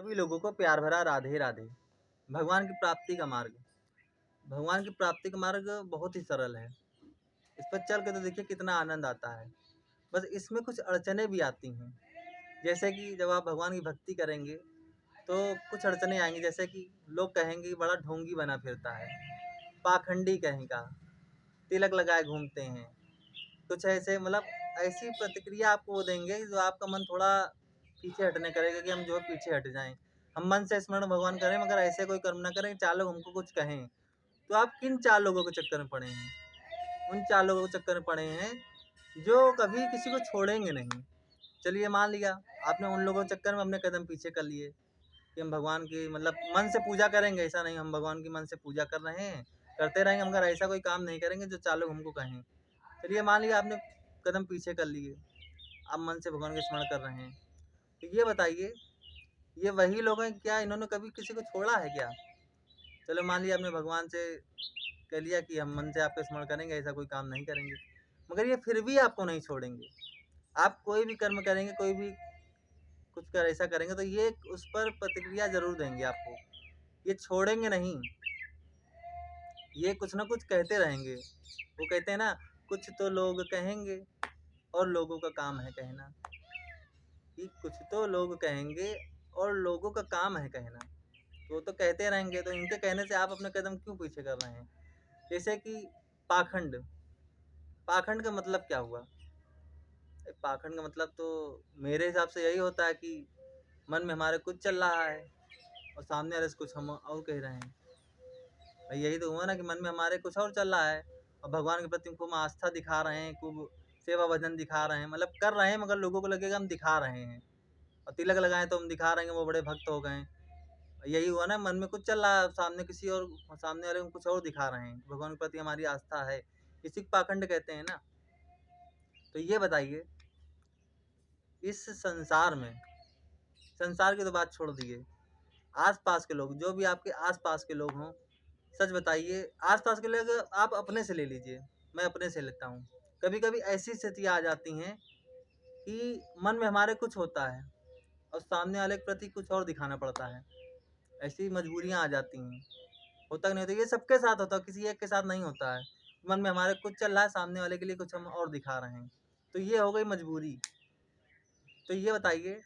सभी लोगों को प्यार भरा राधे राधे। भगवान की प्राप्ति का मार्ग। भगवान की प्राप्ति का मार्ग बहुत ही सरल है। इस पर चल के तो देखिए कितना आनंद आता है। बस इसमें कुछ अड़चने भी आती हैं। जैसे कि जब आप भगवान की भक्ति करेंगे तो कुछ अड़चने आएंगी, जैसे कि लोग कहेंगे बड़ा ढोंगी बना फिरता है, पाखंडी कहेगा, तिलक लगाए घूमते हैं। कुछ ऐसे मतलब ऐसी प्रतिक्रिया आपको वो देंगे जो आपका मन थोड़ा पीछे हटने करेगा कि हम जो है पीछे हट जाएं। हम मन से स्मरण भगवान करें मगर ऐसे कोई कर्म ना करें चार लोग हमको कुछ कहें। तो आप किन चार लोगों के चक्कर में पड़े हैं? उन चार लोगों के चक्कर में पड़े हैं जो कभी किसी को छोड़ेंगे नहीं। चलिए मान लिया आपने उन लोगों के चक्कर में अपने कदम पीछे कर लिए कि हम भगवान की मतलब मन से पूजा करेंगे, ऐसा नहीं हम भगवान की मन से पूजा कर रहे हैं, करते रहेंगे मगर ऐसा कोई काम नहीं करेंगे जो चार लोग हमको कहें। चलिए मान लिया आपने कदम पीछे कर लिए, आप मन से भगवान का स्मरण कर रहे हैं। तो ये बताइए, ये वही लोग हैं क्या? इन्होंने कभी किसी को छोड़ा है क्या? चलो मान लिया आपने भगवान से कह लिया कि हम मन से आपका स्मरण करेंगे, ऐसा कोई काम नहीं करेंगे, मगर ये फिर भी आपको नहीं छोड़ेंगे। आप कोई भी कर्म करेंगे, कोई भी कुछ कर ऐसा करेंगे तो ये उस पर प्रतिक्रिया जरूर देंगे आपको। ये छोड़ेंगे नहीं, ये कुछ ना कुछ कहते रहेंगे। वो कहते हैं ना, कुछ तो लोग कहेंगे और लोगों का काम है कहना। कि कुछ तो लोग कहेंगे और लोगों का काम है कहना। तो वो तो कहते रहेंगे, तो इनके कहने से आप अपने कदम क्यों पीछे कर रहे हैं? जैसे कि पाखंड। पाखंड का मतलब क्या हुआ? पाखंड का मतलब तो मेरे हिसाब से यही होता है कि मन में हमारे कुछ चल रहा है और सामने वाले से कुछ हम और कह रहे हैं। भाई यही तो हुआ ना कि मन में हमारे कुछ और चल रहा है और भगवान के प्रति खूब आस्था दिखा रहे हैं, खूब सेवा भजन दिखा रहे हैं, मतलब कर रहे हैं मगर लोगों को लगेगा हम दिखा रहे हैं। और तिलक लगाए तो हम दिखा रहे हैं वो बड़े भक्त हो गए। यही हुआ ना, मन में कुछ चल रहा है, सामने किसी और सामने वाले को कुछ और दिखा रहे हैं। भगवान के प्रति हमारी आस्था है, इसी को पाखंड कहते हैं ना। तो ये बताइए, इस संसार में, संसार की तो बात छोड़ दिए, आस पास के लोग, जो भी आपके आस पास के लोग हों, सच बताइए, आस पास के लोग आप अपने से ले लीजिए, मैं अपने से लेता हूँ। कभी कभी ऐसी स्थितियाँ आ जाती हैं कि मन में हमारे कुछ होता है और सामने वाले के प्रति कुछ और दिखाना पड़ता है। ऐसी मजबूरियाँ आ जाती हैं। होता कि नहीं होता? ये सबके साथ होता है, किसी एक के साथ नहीं होता है। मन में हमारे कुछ चल रहा है, सामने वाले के लिए कुछ हम और दिखा रहे हैं, तो ये हो गई मजबूरी। तो ये बताइए,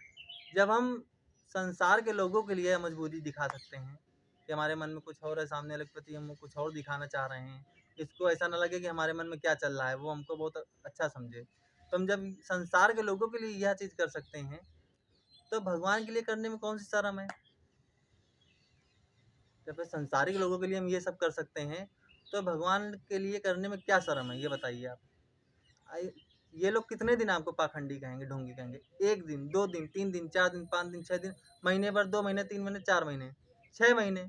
जब हम संसार के लोगों के लिए मजबूरी दिखा सकते हैं कि हमारे मन में कुछ और है, सामने वाले के प्रति हम कुछ और दिखाना चाह रहे हैं, इसको ऐसा ना लगे कि हमारे मन में क्या चल रहा है, वो हमको बहुत अच्छा समझे, तो हम जब संसार के लोगों के लिए यह चीज़ कर सकते हैं तो भगवान के लिए करने में कौन सी शर्म है? जब संसारिक लोगों के लिए हम ये सब कर सकते हैं तो भगवान के लिए करने में क्या शर्म है? ये बताइए आप। आई- ये लोग कितने दिन आपको पाखंडी कहेंगे, ढोंगी कहेंगे? 1 दिन, 2 दिन, 3 दिन, 4 दिन, 5 दिन, 6 दिन, महीने भर, 2 महीने, 3 महीने, 4 महीने, 6 महीने,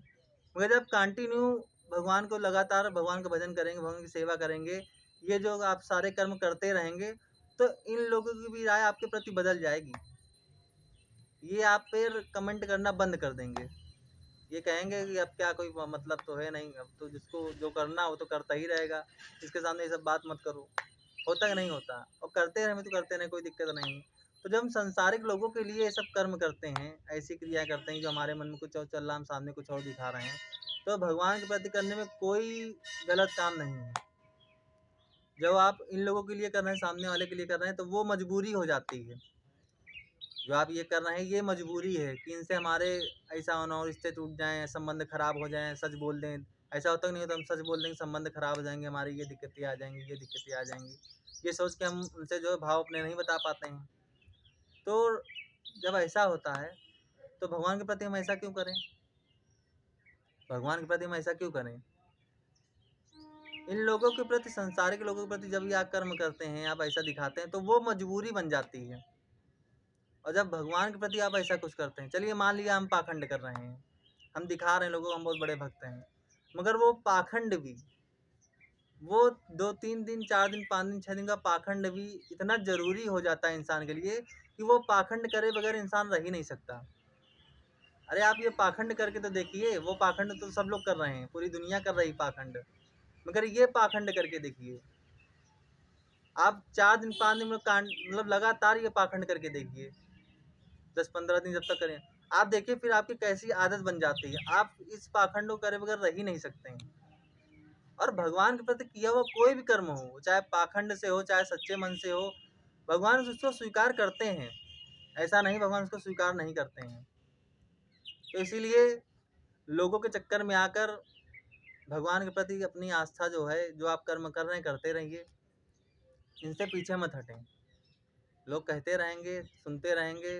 मगर जब कंटिन्यू भगवान को लगातार भगवान का भजन करेंगे, भगवान की सेवा करेंगे, ये जो आप सारे कर्म करते रहेंगे, तो इन लोगों की भी राय आपके प्रति बदल जाएगी। ये आप फिर कमेंट करना बंद कर देंगे। ये कहेंगे कि अब क्या कोई मतलब तो है नहीं, अब तो जिसको जो करना हो तो करता ही रहेगा, इसके सामने ये सब बात मत करो। होता कि नहीं होता? और करते रहें तो करते रहें, कोई दिक्कत नहीं। तो जब हम संसारिक लोगों के लिए ये सब कर्म करते हैं, ऐसी क्रियाएं करते हैं जो हमारे मन में कुछ और चल रहा, हम सामने कुछ और दिखा रहे हैं, तो भगवान के प्रति करने में कोई गलत काम नहीं है। जब आप इन लोगों के लिए कर रहे हैं, सामने वाले के लिए कर रहे हैं, तो वो मजबूरी हो जाती है। जो आप ये कर रहे हैं ये मजबूरी है कि इनसे हमारे ऐसा होना हो, रिश्ते टूट जाएं, संबंध खराब हो जाएं, सच बोल दें। ऐसा होता नहीं होता, हम सच बोल देंगे संबंध खराब हो जाएंगे, हमारी ये दिक्कतें आ जाएंगी, ये दिक्कतें आ जाएंगी, ये सोच के हम उनसे जो है भाव अपने नहीं बता पाते हैं। तो जब ऐसा होता है तो भगवान के प्रति हम ऐसा क्यों करें? भगवान के प्रति हम ऐसा क्यों करें? इन लोगों के प्रति, संसारिक लोगों के प्रति जब ये आप कर्म करते हैं, आप ऐसा दिखाते हैं, तो वो मजबूरी बन जाती है। और जब भगवान के प्रति आप ऐसा कुछ करते हैं, चलिए मान लिया हम पाखंड कर रहे हैं, हम दिखा रहे हैं लोगों को हम बहुत बड़े भक्त हैं, मगर वो पाखंड भी, वो 2 3 दिन, 4 दिन, 5 दिन, 6 दिन का पाखंड भी इतना जरूरी हो जाता है इंसान के लिए कि वो पाखंड करे बगैर इंसान रह ही नहीं सकता। अरे आप ये पाखंड करके तो देखिए, वो पाखंड तो सब लोग कर रहे हैं, पूरी दुनिया कर रही पाखंड, मगर ये पाखंड करके देखिए, आप 4 दिन, 5 दिन में कांड मतलब लगातार ये पाखंड करके देखिए, 10 15 दिन जब तक करें, आप देखिए फिर आपकी कैसी आदत बन जाती है, आप इस पाखंड को करे बगैर रह ही नहीं सकते हैं। और भगवान के प्रति किया हुआ कोई भी कर्म हो, चाहे पाखंड से हो, चाहे सच्चे मन से हो, भगवान उसको स्वीकार करते हैं। ऐसा नहीं भगवान उसको स्वीकार नहीं करते हैं। तो इसीलिए लोगों के चक्कर में आकर भगवान के प्रति अपनी आस्था जो है, जो आप कर्म कर रहे हैं करते रहिए, इनसे पीछे मत हटें। लोग कहते रहेंगे, सुनते रहेंगे,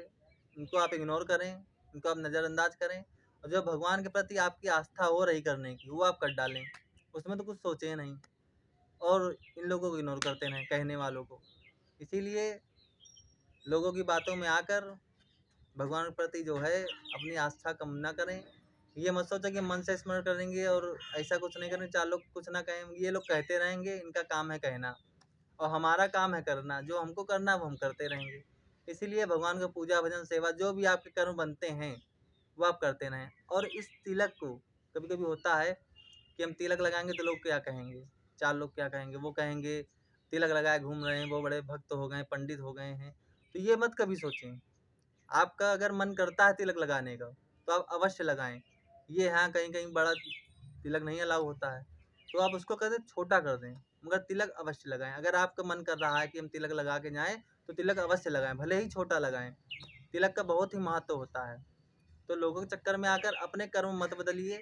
उनको आप इग्नोर करें, उनको आप नज़रअंदाज करें, और जो भगवान के प्रति आपकी आस्था हो रही करने की, वो आप कर डालें, उसमें तो कुछ सोचें नहीं, और इन लोगों को इग्नोर करते रहें, कहने वालों को। इसीलिए लोगों की बातों में आकर भगवान के प्रति जो है अपनी आस्था कम ना करें। ये मत सोचो कि मन से स्मरण करेंगे और ऐसा कुछ नहीं करेंगे, 4 लोग कुछ ना कहें, ये लोग कहते रहेंगे, इनका काम है कहना, और हमारा काम है करना, जो हमको करना है वो हम करते रहेंगे। इसीलिए भगवान का पूजा भजन सेवा जो भी आपके कर्म बनते हैं वो आप करते रहें। और इस तिलक को, कभी कभी होता है कि हम तिलक लगाएंगे तो लोग क्या कहेंगे, 4 लोग क्या कहेंगे, वो कहेंगे तिलक लगाए घूम रहे हैं, वो बड़े भक्त हो गए, पंडित हो गए हैं। तो ये मत कभी सोचें। आपका अगर मन करता है तिलक लगाने का तो आप अवश्य लगाएं। ये हाँ, कहीं कहीं बड़ा तिलक नहीं अलाउ होता है, तो आप उसको कर दें, छोटा कर दें, मगर तिलक अवश्य लगाएं। अगर आपका मन कर रहा है कि हम तिलक लगा के जाएं तो तिलक अवश्य लगाएं, भले ही छोटा लगाएं। तिलक का बहुत ही महत्व होता है। तो लोगों के चक्कर में आकर अपने कर्म मत बदलिए।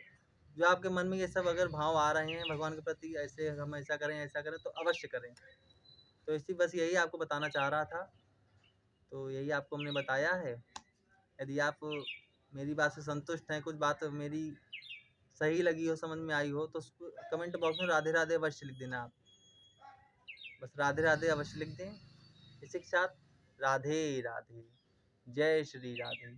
जो आपके मन में ये सब अगर भाव आ रहे हैं भगवान के प्रति, ऐसे हम ऐसा करें तो अवश्य करें। तो इसी बस यही आपको बताना चाह रहा था, तो यही आपको हमने बताया है। यदि आप मेरी बात से संतुष्ट हैं, कुछ बात मेरी सही लगी हो, समझ में आई हो, तो उसको कमेंट बॉक्स में राधे राधे अवश्य लिख देना आप। बस राधे राधे अवश्य लिख दें। इसी के साथ राधे राधे, जय श्री राधे।